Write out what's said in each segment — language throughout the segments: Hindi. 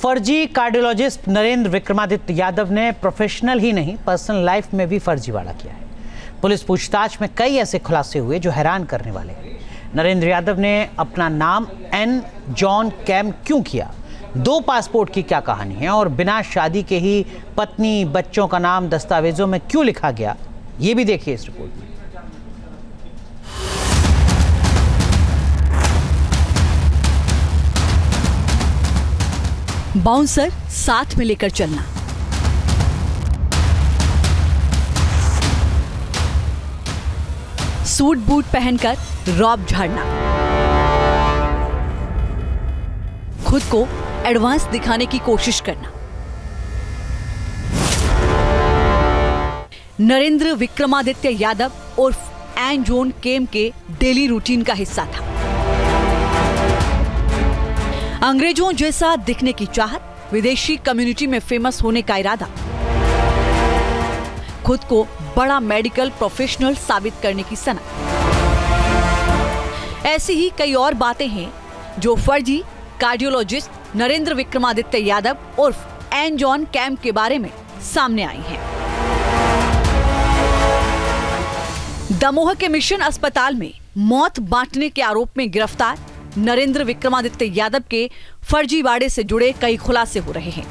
फर्जी कार्डियोलॉजिस्ट नरेंद्र विक्रमादित्य यादव ने प्रोफेशनल ही नहीं पर्सनल लाइफ में भी फर्जीवाड़ा किया है। पुलिस पूछताछ में कई ऐसे खुलासे हुए जो हैरान करने वाले हैं। नरेंद्र यादव ने अपना नाम एन जॉन कैम क्यों किया, 2 पासपोर्ट की क्या कहानी है और बिना शादी के ही पत्नी बच्चों का नाम दस्तावेजों में क्यों लिखा गया, ये भी देखिए इस रिपोर्ट में। बाउंसर साथ में लेकर चलना, सूट बूट पहनकर रॉब झाड़ना, खुद को एडवांस दिखाने की कोशिश करना नरेंद्र विक्रमादित्य यादव उर्फ एन जॉन कैम के डेली रूटीन का हिस्सा था। अंग्रेजों जैसा दिखने की चाहत, विदेशी कम्युनिटी में फेमस होने का इरादा, खुद को बड़ा मेडिकल प्रोफेशनल साबित करने की सनक। ऐसी ही कई और बातें हैं जो फर्जी कार्डियोलॉजिस्ट नरेंद्र विक्रमादित्य यादव उर्फ एन जॉन कैम के बारे में सामने आई हैं। दमोह के मिशन अस्पताल में मौत बांटने के आरोप में गिरफ्तार नरेंद्र विक्रमादित्य यादव के फर्जीवाड़े से जुड़े कई खुलासे हो रहे हैं।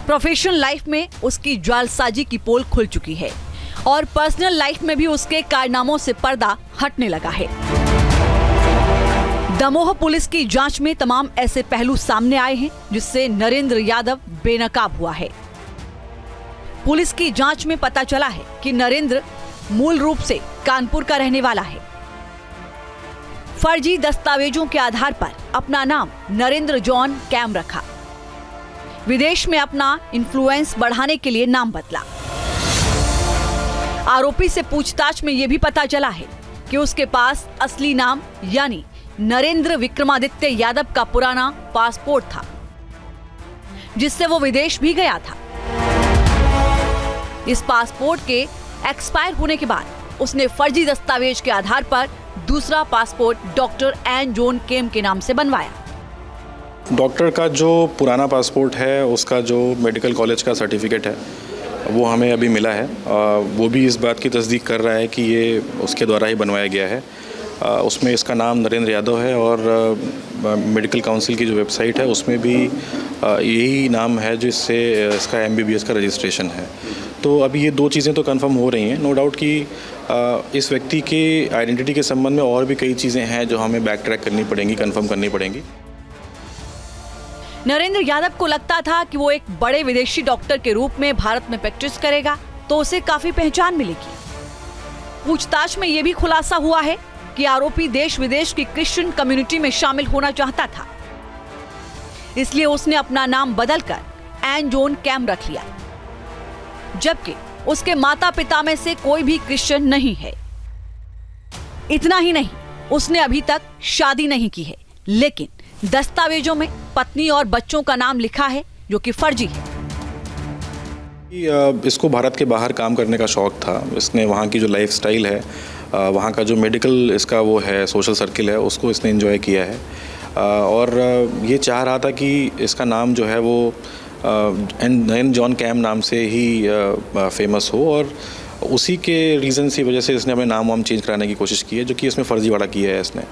प्रोफेशनल लाइफ में उसकी जालसाजी की पोल खुल चुकी है और पर्सनल लाइफ में भी उसके कारनामों से पर्दा हटने लगा है। दमोह पुलिस की जांच में तमाम ऐसे पहलू सामने आए हैं जिससे नरेंद्र यादव बेनकाब हुआ है। पुलिस की जांच में पता चला है कि नरेंद्र मूल रूप से कानपुर का रहने वाला है। फर्जी दस्तावेजों के आधार पर अपना नाम नरेंद्र जॉन कैम रखा। विदेश में अपना इन्फ्लुएंस बढ़ाने के लिए नाम बदला। आरोपी से पूछताछ में यह भी पता चला है कि उसके पास असली नाम यानी नरेंद्र विक्रमादित्य यादव का पुराना पासपोर्ट था, जिससे वो विदेश भी गया था। इस पासपोर्ट के एक्सपायर होने के बाद उसने फर्जी दस्तावेज के आधार पर दूसरा passport doctor N John Cam के नाम से बनवाया। डॉक्टर का जो पुराना पासपोर्ट है, उसका जो मेडिकल कॉलेज का सर्टिफिकेट है, वो हमें अभी मिला है। वो भी इस बात की तस्दीक कर रहा है कि ये उसके द्वारा ही बनवाया गया है। उसमें इसका नाम नरेंद्र यादव है और मेडिकल काउंसिल की जो वेबसाइट है उसमें भी यही नाम है जिससे इसका MBBS का रजिस्ट्रेशन है। तो अभी ये 2 चीज़ें तो कंफर्म हो रही हैं। नो डाउट कि इस व्यक्ति के आइडेंटिटी के संबंध में और भी कई चीज़ें हैं जो हमें बैक ट्रैक करनी पड़ेंगी, कंफर्म करनी पड़ेंगी। नरेंद्र यादव को लगता था कि वो एक बड़े विदेशी डॉक्टर के रूप में भारत में प्रैक्टिस करेगा तो उसे काफी पहचान मिलेगी। पूछताछ में यह भी खुलासा हुआ है कि आरोपी देश विदेश की क्रिश्चियन कम्युनिटी में शामिल होना चाहता था, इसलिए उसने अपना नाम बदलकर एन जॉन कैम रख लिया, जबकि उसके माता पिता में से कोई भी क्रिश्चियन नहीं है। इतना ही नहीं, उसने अभी तक शादी नहीं की है, लेकिन दस्तावेजों में पत्नी और बच्चों का नाम लिखा है जो कि फर्जी है। इसको भारत के बाहर काम करने का शौक था। इसने वहाँ की जो लाइफस्टाइल है, वहाँ का जो मेडिकल इसका वो है, सोशल सर्किल है, उसको इसने एंजॉय किया है और ये चाह रहा था कि इसका नाम जो है वो एन जॉन कैम नाम से ही फेमस हो और उसी के रीज़न की वजह से इसने अपने नाम वाम चेंज कराने की कोशिश की है, जो कि इसमें फर्जीवाड़ा किया है इसने।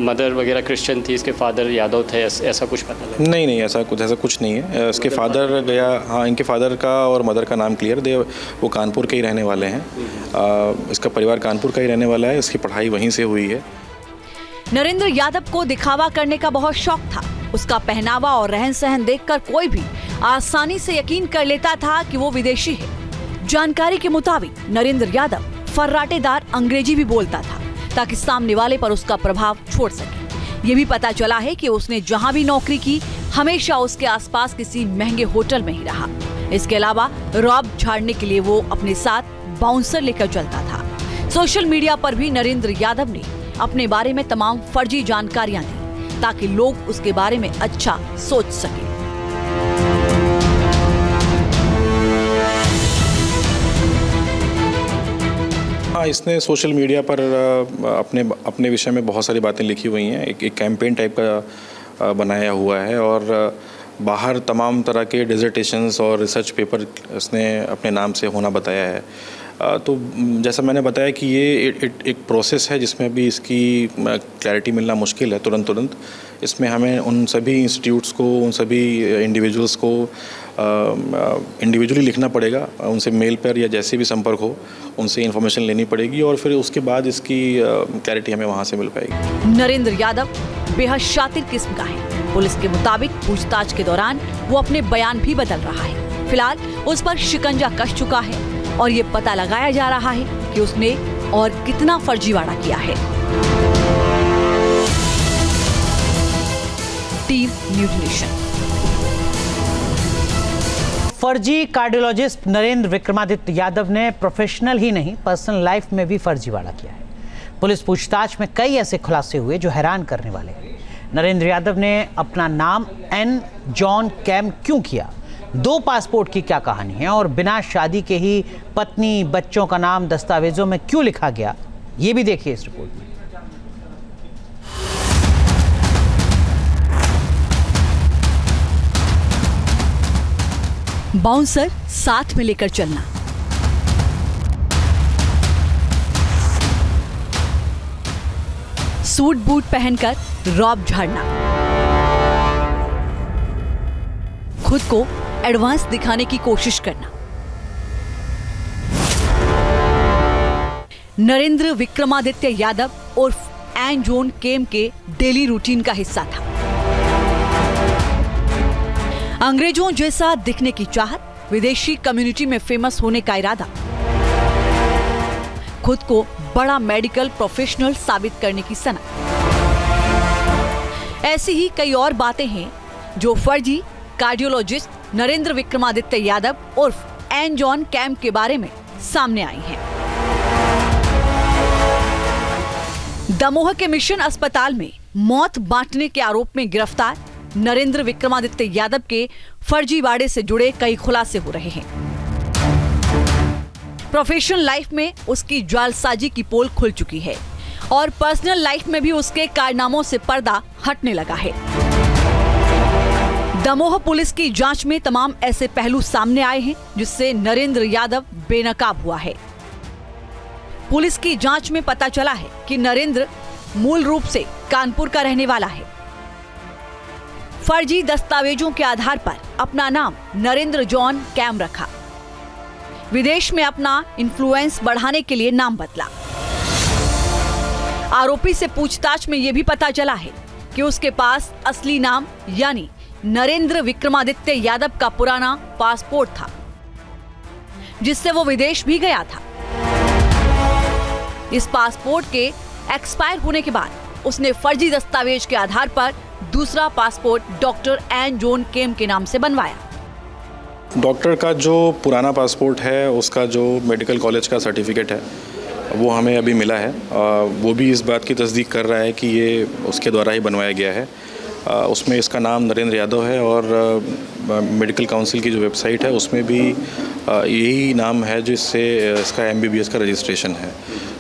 मदर वगैरह क्रिश्चियन थी, इसके फादर यादव थे, ऐसा कुछ पता लगा? नहीं, ऐसा कुछ नहीं है। इसके फादर गया, हाँ, इनके फादर का और मदर का नाम क्लियर दे, वो कानपुर के ही रहने वाले हैं। इसका परिवार कानपुर का ही रहने वाला है, इसकी पढ़ाई वहीं से हुई है। नरेंद्र यादव को दिखावा करने का बहुत शौक था। उसका पहनावा और रहन सहन देखकर कोई भी आसानी से यकीन कर लेता था कि वो विदेशी है। जानकारी के मुताबिक नरेंद्र यादव फर्राटेदार अंग्रेजी भी बोलता था ताकि सामने वाले पर उसका प्रभाव छोड़ सके। ये भी पता चला है कि उसने जहां भी नौकरी की हमेशा उसके आसपास किसी महंगे होटल में ही रहा। इसके अलावा रॉब झाड़ने के लिए वो अपने साथ बाउंसर लेकर चलता था। सोशल मीडिया पर भी नरेंद्र यादव ने अपने बारे में तमाम फर्जी जानकारियां दी ताकि लोग उसके बारे में अच्छा सोच सकें। हाँ, इसने सोशल मीडिया पर अपने विषय में बहुत सारी बातें लिखी हुई हैं। एक कैंपेन टाइप का बनाया हुआ है और बाहर तमाम तरह के डिसर्टेशंस और रिसर्च पेपर इसने अपने नाम से होना बताया है। तो जैसा मैंने बताया कि ये एक प्रोसेस है जिसमें अभी इसकी क्लैरिटी मिलना मुश्किल है तुरंत। इसमें हमें उन सभी इंस्टीट्यूट्स को, उन सभी इंडिविजुअल्स को इंडिविजुअली लिखना पड़ेगा, उनसे मेल पर या जैसे भी संपर्क हो उनसे इन्फॉर्मेशन लेनी पड़ेगी और फिर उसके बाद इसकी क्लैरिटी हमें वहाँ से मिल पाएगी। नरेंद्र यादव बेहद शातिर किस्म का है। पुलिस के मुताबिक पूछताछ के दौरान वो अपने बयान भी बदल रहा है। फिलहाल उस पर शिकंजा कस चुका है और ये पता लगाया जा रहा है कि उसने और कितना फर्जीवाड़ा किया है। Team news nation. फर्जी कार्डियोलॉजिस्ट नरेंद्र विक्रमादित्य यादव ने प्रोफेशनल ही नहीं पर्सनल लाइफ में भी फर्जीवाड़ा किया है। पुलिस पूछताछ में कई ऐसे खुलासे हुए जो हैरान करने वाले हैं। नरेंद्र यादव ने अपना नाम एन जॉन कैम क्यों किया, 2 पासपोर्ट की क्या कहानी है और बिना शादी के ही पत्नी बच्चों का नाम दस्तावेजों में क्यों लिखा गया, ये भी देखिए इस रिपोर्ट में। बाउंसर साथ में लेकर चलना, सूट बूट पहनकर रॉब झाड़ना, खुद को एडवांस दिखाने की कोशिश करना नरेंद्र विक्रमादित्य यादव उर्फ एन जॉन केम के डेली रूटीन का हिस्सा था। अंग्रेजों जैसा दिखने की चाहत, विदेशी कम्युनिटी में फेमस होने का इरादा, खुद को बड़ा मेडिकल प्रोफेशनल साबित करने की सनक। ऐसी ही कई और बातें हैं जो फर्जी कार्डियोलॉजिस्ट नरेंद्र विक्रमादित्य यादव उर्फ एन जॉन कैम के बारे में सामने आई हैं। दमोह के मिशन अस्पताल में मौत बांटने के आरोप में गिरफ्तार नरेंद्र विक्रमादित्य यादव के फर्जीवाड़े से जुड़े कई खुलासे हो रहे हैं। प्रोफेशनल लाइफ में उसकी जालसाजी की पोल खुल चुकी है और पर्सनल लाइफ में भी उसके कारनामों से पर्दा हटने लगा है। दमोह पुलिस की जांच में तमाम ऐसे पहलू सामने आए हैं जिससे नरेंद्र यादव बेनकाब हुआ है। पुलिस की जांच में पता चला है कि नरेंद्र मूल रूप से कानपुर का रहने वाला है। फर्जी दस्तावेजों के आधार पर अपना नाम नरेंद्र जॉन कैम रखा। विदेश में अपना इन्फ्लुएंस बढ़ाने के लिए नाम बदला। आरोपी से पूछताछ में यह भी पता चला है कि उसके पास असली नाम यानी नरेंद्र विक्रमादित्य यादव का पुराना पासपोर्ट था, जिससे वो विदेश भी गया था। इस पासपोर्ट के एक्सपायर होने के बाद उसने फर्जी दस्तावेज के आधार पर दूसरा पासपोर्ट डॉक्टर एन जॉन केम के नाम से बनवाया। डॉक्टर का जो पुराना पासपोर्ट है, उसका जो मेडिकल कॉलेज का सर्टिफिकेट है वो हमें अभी मिला है। वो भी इस बात की तस्दीक कर रहा है कि ये उसके द्वारा ही बनवाया गया है। उसमें इसका नाम नरेंद्र यादव है और मेडिकल काउंसिल की जो वेबसाइट है उसमें भी यही नाम है जिससे इसका MBBS का रजिस्ट्रेशन है।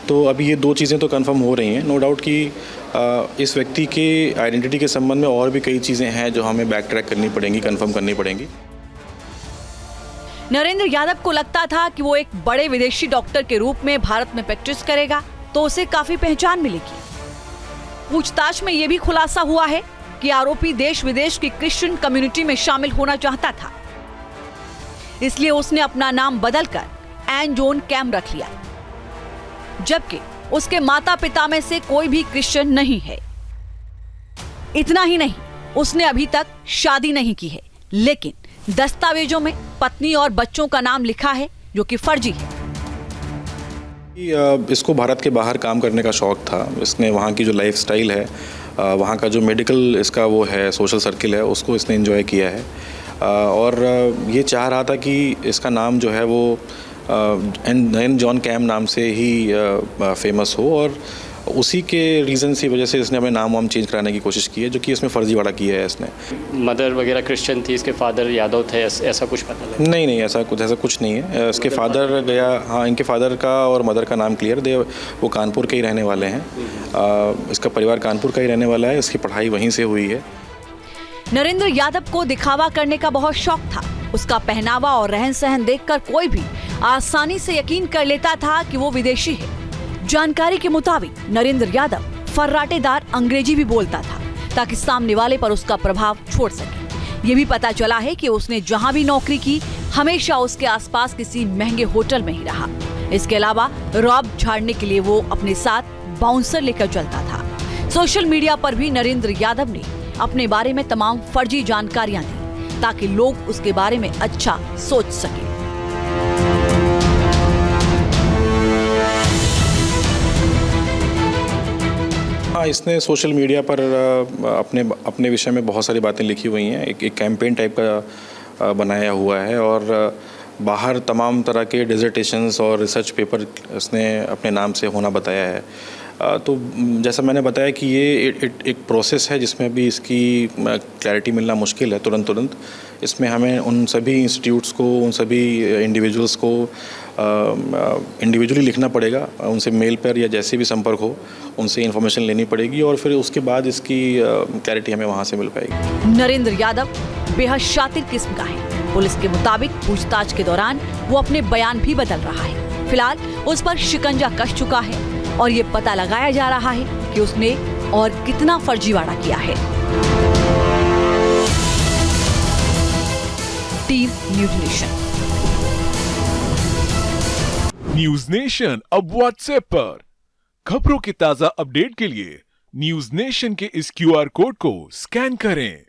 तो अभी ये 2 चीज़ें तो कंफर्म हो रही हैं। नो डाउट कि इस व्यक्ति के आइडेंटिटी के संबंध में और भी कई चीज़ें हैं जो हमें बैक ट्रैक करनी पड़ेंगी, कंफर्म करनी पड़ेंगी। नरेंद्र यादव को लगता था कि वो एक बड़े विदेशी डॉक्टर के रूप में भारत में प्रैक्टिस करेगा तो उसे काफी पहचान मिलेगी। पूछताछ में यह भी खुलासा हुआ है कि आरोपी देश विदेश की क्रिश्चियन कम्युनिटी में शामिल होना चाहता था, इसलिए उसने अपना नाम बदलकर एन जॉन कैम रख लिया, जबकि उसके माता पिता में से कोई भी क्रिश्चियन नहीं है। इतना ही नहीं, उसने अभी तक शादी नहीं की है, लेकिन दस्तावेजों में पत्नी और बच्चों का नाम लिखा है जो कि फर्जी है। इसको भारत के बाहर काम करने का शौक था। इसने वहाँ की जो लाइफस्टाइल है, वहाँ का जो मेडिकल इसका वो है, सोशल सर्किल है, उसको इसने एंजॉय किया है और ये चाह रहा था कि इसका नाम जो है वो एन जॉन कैम नाम से ही फेमस हो और उसी के रीज़न की वजह से इसने अपने नाम वाम चेंज कराने की कोशिश की है, जो कि इसमें फर्जीवाड़ा किया है इसने। मदर वगैरह क्रिश्चियन थी, इसके फादर यादव थे, ऐसा कुछ पता लगा? नहीं, ऐसा कुछ नहीं है। इसके फादर गया, हाँ, इनके फादर का और मदर का नाम क्लियर दे, वो कानपुर के ही रहने वाले हैं। इसका परिवार कानपुर का ही रहने वाला है, इसकी पढ़ाई वहीं से हुई है। नरेंद्र यादव को दिखावा करने का बहुत शौक था। उसका पहनावा और रहन सहन देखकर कोई भी आसानी से यकीन कर लेता था कि वो विदेशी है। जानकारी के मुताबिक नरेंद्र यादव फर्राटेदार अंग्रेजी भी बोलता था ताकि सामने वाले पर उसका प्रभाव छोड़ सके। ये भी पता चला है कि उसने जहां भी नौकरी की हमेशा उसके आसपास किसी महंगे होटल में ही रहा। इसके अलावा रौब झाड़ने के लिए वो अपने साथ बाउंसर लेकर चलता था। सोशल मीडिया पर भी नरेंद्र यादव ने अपने बारे में तमाम फर्जी जानकारियां दी ताकि लोग उसके बारे में अच्छा सोच सकें। हाँ, इसने सोशल मीडिया पर अपने विषय में बहुत सारी बातें लिखी हुई हैं। एक कैंपेन टाइप का बनाया हुआ है और बाहर तमाम तरह के डिसर्टेशंस और रिसर्च पेपर इसने अपने नाम से होना बताया है। तो जैसा मैंने बताया कि ये एक प्रोसेस है जिसमें अभी इसकी क्लैरिटी मिलना मुश्किल है तुरंत। इसमें हमें उन सभी इंस्टीट्यूट्स को, उन सभी इंडिविजुअल्स को इंडिविजुअली लिखना पड़ेगा, उनसे मेल पर या जैसे भी संपर्क हो उनसे इन्फॉर्मेशन लेनी पड़ेगी और फिर उसके बाद इसकी क्लैरिटी हमें वहाँ से मिल पाएगी। नरेंद्र यादव बेहद शातिर किस्म का है। पुलिस के मुताबिक पूछताछ के दौरान वो अपने बयान भी बदल रहा है। फिलहाल उस पर शिकंजा कस चुका है और ये पता लगाया जा रहा है कि उसने और कितना फर्जीवाड़ा किया है। Team news nation. News nation अब व्हाट्सएप पर खबरों की ताजा अपडेट के लिए न्यूज नेशन के इस QR कोड को स्कैन करें।